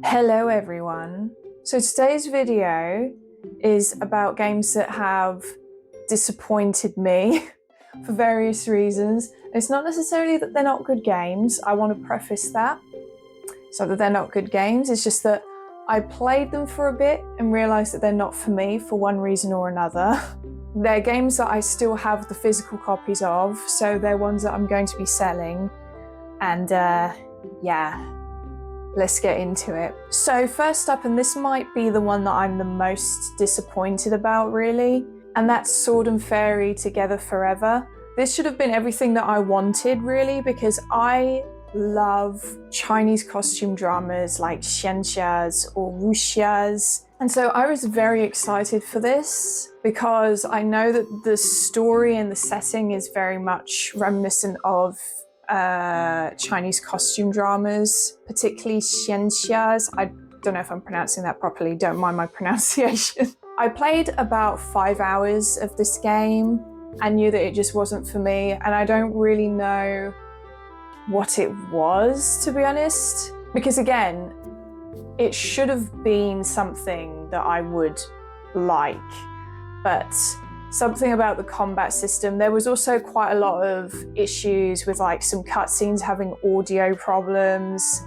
Hello everyone. So today's video is about games that have disappointed me for various reasons. It's not necessarily that they're not good games. I want to preface that. It's not that they're not good games, it's just that I played them for a bit and realised that they're not for me for one reason or another. They're games that I still have the physical copies of, so they're ones that I'm going to be selling. And yeah. Let's get into it. So first up, and this might be the one that I'm the most disappointed about really, and that's Sword and Fairy Together Forever. This should have been everything that I wanted really, because I love Chinese costume dramas like xianxias or wuxias. And so I was very excited for this because I know that the story and the setting is very much reminiscent of Chinese costume dramas, particularly xianxias. I don't know if I'm pronouncing that properly, don't mind my pronunciation. I played about 5 hours of this game and knew that it just wasn't for me, and I don't really know what it was, to be honest, because again, it should have been something that I would like, but something about the combat system. There was also quite a lot of issues with like some cutscenes having audio problems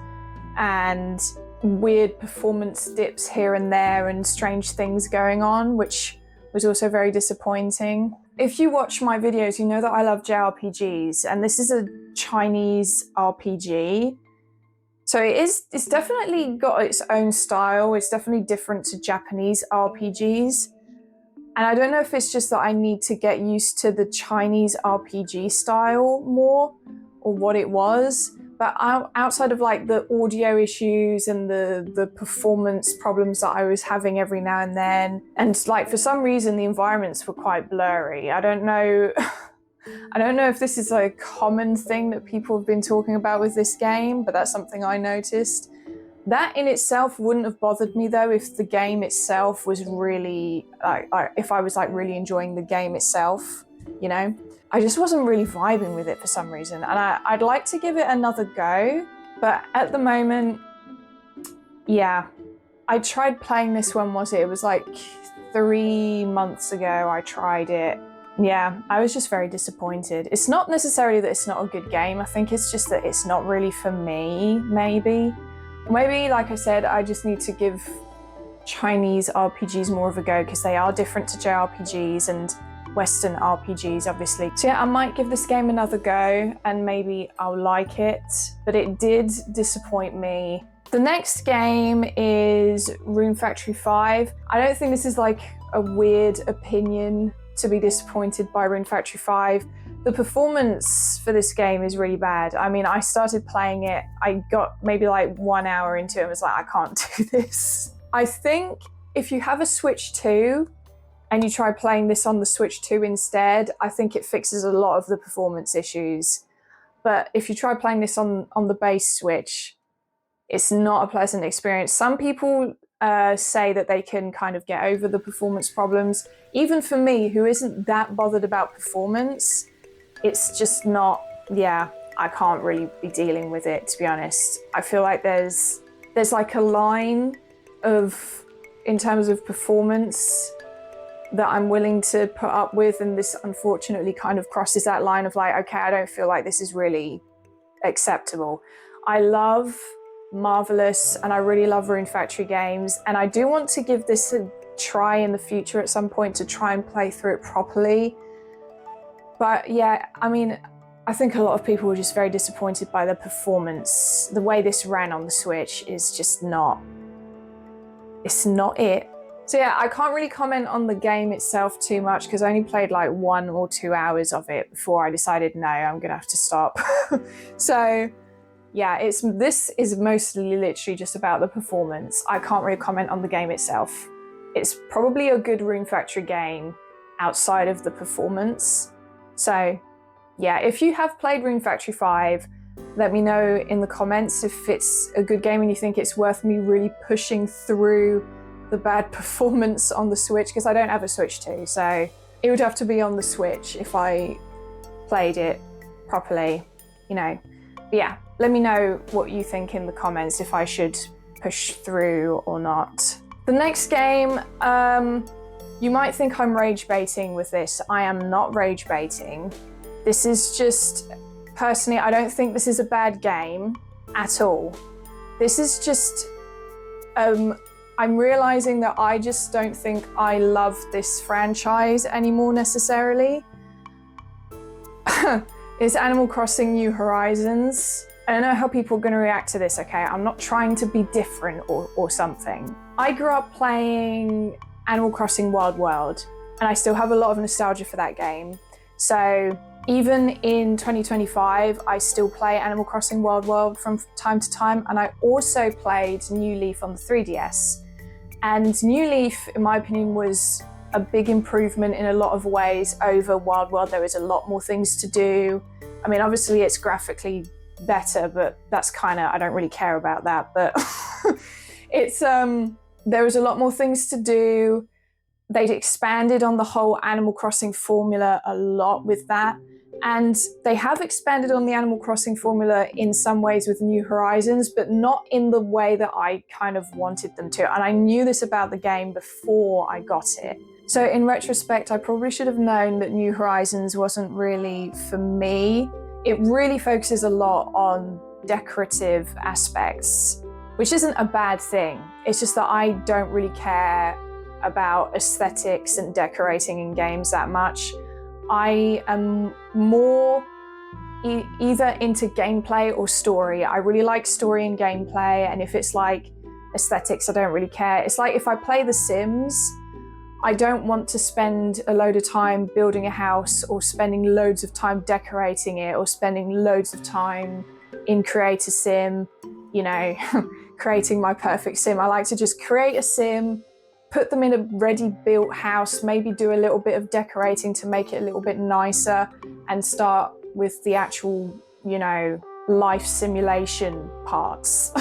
and weird performance dips here and there and strange things going on, which was also very disappointing. If you watch my videos, you know that I love JRPGs, and this is a Chinese RPG. So it's definitely got its own style. It's definitely different to Japanese RPGs. And I don't know if it's just that I need to get used to the Chinese RPG style more, or what it was. But outside of like the audio issues and the performance problems that I was having every now and then, and like for some reason the environments were quite blurry. I don't know if this is a common thing that people have been talking about with this game, but that's something I noticed. That in itself wouldn't have bothered me though if the game itself was really, if I was like really enjoying the game itself, you know? I just wasn't really vibing with it for some reason, and I'd like to give it another go, but at the moment, yeah. I tried playing this, when was it? It was like 3 months ago I tried it. Yeah, I was just very disappointed. It's not necessarily that it's not a good game, I think it's just that it's not really for me, maybe. Maybe, like I said, I just need to give Chinese RPGs more of a go because they are different to JRPGs and Western RPGs, obviously. So yeah, I might give this game another go and maybe I'll like it, but it did disappoint me. The next game is Rune Factory 5. I don't think this is like a weird opinion to be disappointed by Rune Factory 5. The performance for this game is really bad. I mean, I started playing it, I got maybe like 1 hour into it and was like, I can't do this. I think if you have a Switch 2 and you try playing this on the Switch 2 instead, I think it fixes a lot of the performance issues. But if you try playing this on the base Switch, it's not a pleasant experience. Some people say that they can kind of get over the performance problems. Even for me, who isn't that bothered about performance, it's just not, yeah, I can't really be dealing with it, to be honest. I feel like there's like a line of, in terms of performance, that I'm willing to put up with, and this unfortunately kind of crosses that line of like, okay, I don't feel like this is really acceptable. I love Marvelous and I really love Rune Factory games, and I do want to give this a try in the future at some point to try and play through it properly. But yeah, I mean, I think a lot of people were just very disappointed by the performance. The way this ran on the Switch is just not, it's not it. So yeah, I can't really comment on the game itself too much because I only played like 1 or 2 hours of it before I decided, no, I'm gonna have to stop. So yeah, this is mostly literally just about the performance. I can't really comment on the game itself. It's probably a good Rune Factory game outside of the performance. So yeah, if you have played Rune Factory 5, let me know in the comments if it's a good game and you think it's worth me really pushing through the bad performance on the Switch, because I don't have a Switch 2, so it would have to be on the Switch if I played it properly, you know. But yeah, let me know what you think in the comments if I should push through or not. The next game, you might think I'm rage baiting with this. I am not rage baiting. This is just, personally, I don't think this is a bad game at all. This is just, I'm realizing that I just don't think I love this franchise anymore necessarily. It's Animal Crossing New Horizons. I don't know how people are going to react to this, okay? I'm not trying to be different or something. I grew up playing Animal Crossing Wild World, and I still have a lot of nostalgia for that game. So even in 2025, I still play Animal Crossing Wild World from time to time, and I also played New Leaf on the 3DS. And New Leaf, in my opinion, was a big improvement in a lot of ways over Wild World. There was a lot more things to do. I mean, obviously it's graphically better, but that's kind of, I don't really care about that, but it's, there was a lot more things to do. They'd expanded on the whole Animal Crossing formula a lot with that. And they have expanded on the Animal Crossing formula in some ways with New Horizons, but not in the way that I kind of wanted them to. And I knew this about the game before I got it. So in retrospect, I probably should have known that New Horizons wasn't really for me. It really focuses a lot on decorative aspects, which isn't a bad thing. It's just that I don't really care about aesthetics and decorating in games that much. I am more either into gameplay or story. I really like story and gameplay, and if it's like aesthetics, I don't really care. It's like if I play The Sims, I don't want to spend a load of time building a house or spending loads of time decorating it or spending loads of time in Create a Sim, you know, creating my perfect sim. I like to just create a sim, put them in a ready-built house, maybe do a little bit of decorating to make it a little bit nicer, and start with the actual, you know, life simulation parts.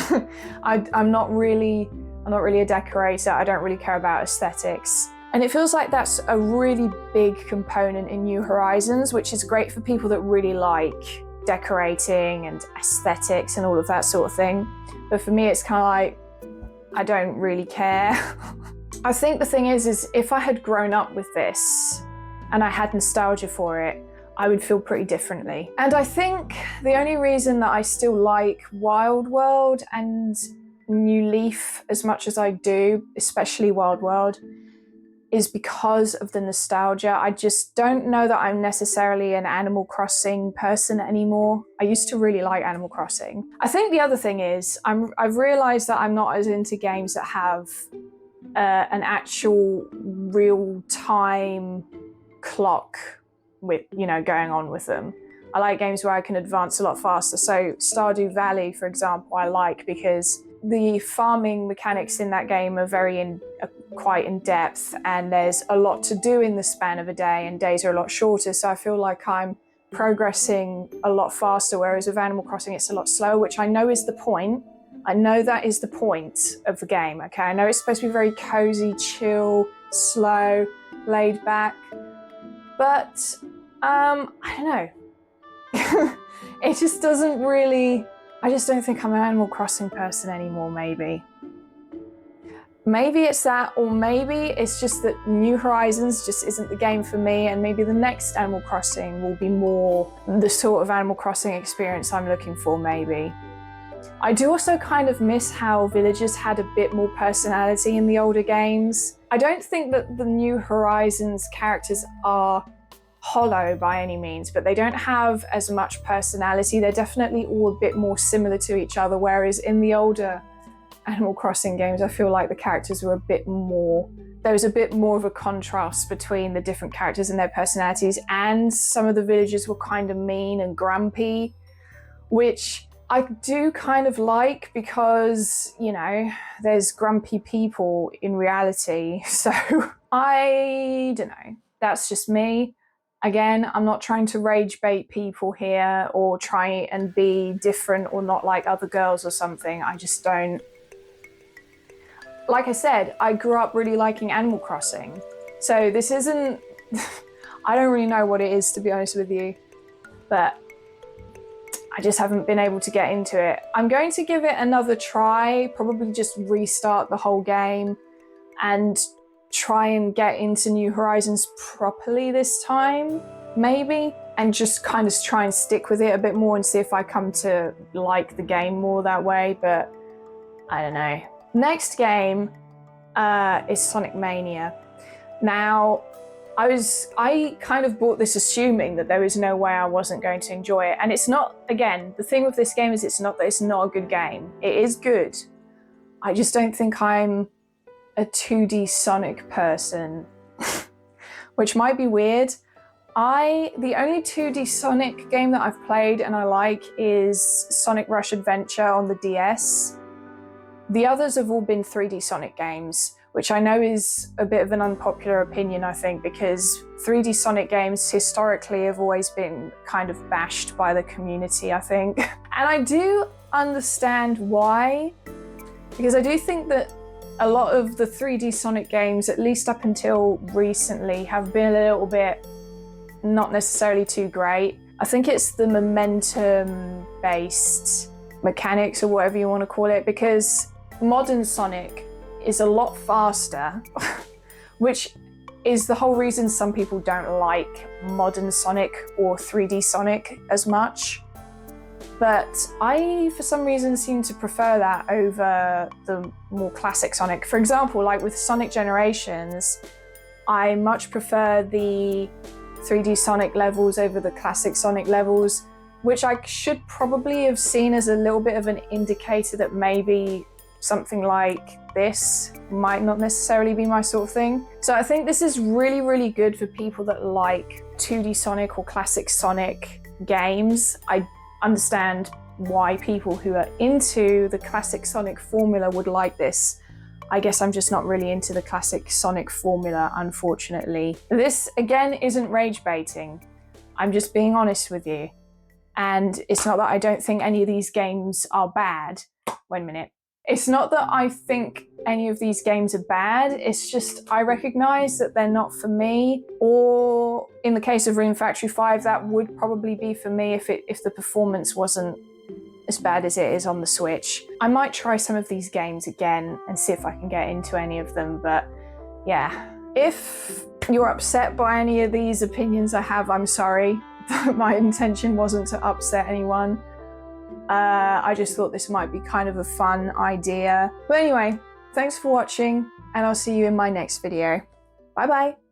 I'm not really a decorator. I don't really care about aesthetics. And it feels like that's a really big component in New Horizons, which is great for people that really like decorating and aesthetics and all of that sort of thing. But for me, it's kind of like, I don't really care. I think the thing is if I had grown up with this and I had nostalgia for it, I would feel pretty differently. And I think the only reason that I still like Wild World and New Leaf as much as I do, especially Wild World, is because of the nostalgia. I just don't know that I'm necessarily an Animal Crossing person anymore. I used to really like Animal Crossing. I think the other thing is I've realized that I'm not as into games that have an actual real-time clock with, you know, going on with them. I like games where I can advance a lot faster. So Stardew Valley, for example, I like because the farming mechanics in that game are quite in depth, and there's a lot to do in the span of a day, and days are a lot shorter. So I feel like I'm progressing a lot faster, whereas with Animal Crossing, it's a lot slower, which I know is the point. I know that is the point of the game, okay? I know it's supposed to be very cozy, chill, slow, laid back, but I don't know. It just doesn't really, I just don't think I'm an Animal Crossing person anymore, maybe. Maybe it's that, or maybe it's just that New Horizons just isn't the game for me, and maybe the next Animal Crossing will be more the sort of Animal Crossing experience I'm looking for, maybe. I do also kind of miss how villagers had a bit more personality in the older games. I don't think that the New Horizons characters are hollow by any means, but they don't have as much personality. They're definitely all a bit more similar to each other, whereas in the older Animal Crossing games, I feel like the characters were a bit more, there was a bit more of a contrast between the different characters and their personalities, and some of the villagers were kind of mean and grumpy, which I do kind of like because, you know, there's grumpy people in reality. So I don't know, that's just me. Again, I'm not trying to rage bait people here or try and be different or not like other girls or something. I just don't. Like I said, I grew up really liking Animal Crossing. So this isn't, I don't really know what it is, to be honest with you, but I just haven't been able to get into it. I'm going to give it another try, probably just restart the whole game and try and get into New Horizons properly this time, maybe, and just kind of try and stick with it a bit more and see if I come to like the game more that way, but I don't know. Next game is Sonic Mania. Now, I kind of bought this assuming that there was no way I wasn't going to enjoy it. And it's not, again, the thing with this game is it's not that it's not a good game. It is good. I just don't think I'm a 2D Sonic person, which might be weird. The only 2D Sonic game that I've played and I like is Sonic Rush Adventure on the DS. The others have all been 3D Sonic games, which I know is a bit of an unpopular opinion, I think, because 3D Sonic games historically have always been kind of bashed by the community, I think. And I do understand why, because I do think that a lot of the 3D Sonic games, at least up until recently, have been a little bit not necessarily too great. I think it's the momentum-based mechanics or whatever you want to call it, because modern Sonic is a lot faster, which is the whole reason some people don't like modern Sonic or 3D Sonic as much. But I, for some reason, seem to prefer that over the more classic Sonic. For example, like with Sonic Generations, I much prefer the 3D Sonic levels over the classic Sonic levels, which I should probably have seen as a little bit of an indicator that maybe something like this might not necessarily be my sort of thing. So I think this is really, really good for people that like 2D Sonic or classic Sonic games. I understand why people who are into the classic Sonic formula would like this. I guess I'm just not really into the classic Sonic formula, unfortunately. This, again, isn't rage baiting. I'm just being honest with you. And it's not that I don't think any of these games are bad. Wait a minute. It's not that I think any of these games are bad, it's just I recognise that they're not for me, or in the case of Rune Factory 5, that would probably be for me if the performance wasn't as bad as it is on the Switch. I might try some of these games again and see if I can get into any of them, but yeah. If you're upset by any of these opinions I have, I'm sorry. My intention wasn't to upset anyone. I just thought this might be kind of a fun idea. But anyway, thanks for watching, and I'll see you in my next video. Bye bye!